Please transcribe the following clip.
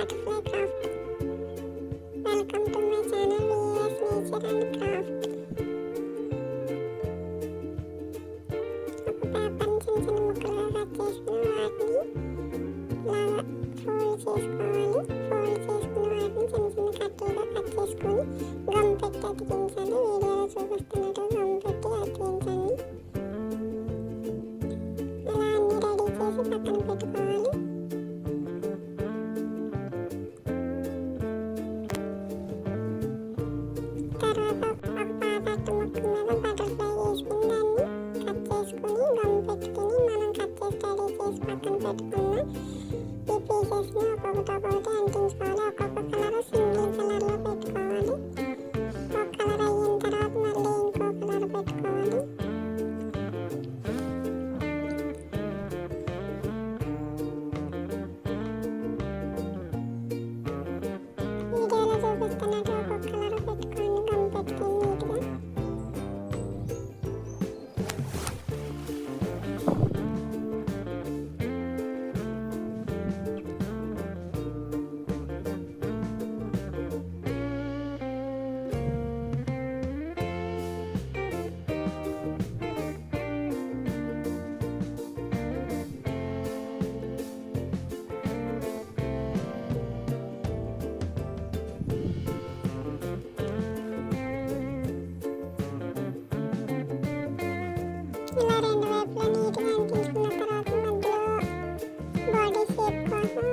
butterfly craft. Welcome to my channel VAS Nature and Craft. ఒక పేపర్ని చిన్న చిన్న ముక్కలుగా కట్ చేసుకుని వాటిని ఇలాగా ఫోల్డ్ చేసుకోవాలి. ఫోల్డ్ చేసుకుని వాటిని చిన్న చిన్న కట్టలుగా కట్ చేసుకొని గమ్ పెట్టి అతికించాలి. వీడియోలో చూపిస్తున్నట్టు గమ్ పెట్టి అతికించండి. ఇలా అన్ని రెడీ చేసి పక్కన పెట్టుకోవాలి. తర్వాత ఒక పాత అట్ట ముక్క మీద బటర్ఫ్లై వేసుకుని దాన్ని కట్ చేసుకుని గమ్ పెట్టుకుని మనం కట్ చేసి రెడీ చేసి పక్కన పెట్టుకున్న ఈ పీసెస్ని ఒక్కొక్కటి అంటించుకోవాలి. ఒక్కొక్క కలర్ సింగిల్ కలర్లో పెట్టుకోవాలి. ఒక కలర్ అయిన తర్వాత మళ్ళీ ఇంకో కలర్ పెట్టుకోవాలి. వీడియోలో చూపిస్తున్నట్టు ఒక్కొక్క కలర్ పెట్టుకోండి. గమ్ పెట్టుకుని నీట్గా ఇలా రెండు వైపులా నీట్గా అంటించుకున్న తర్వాత మధ్యలో బాడీ షేప్ కోసం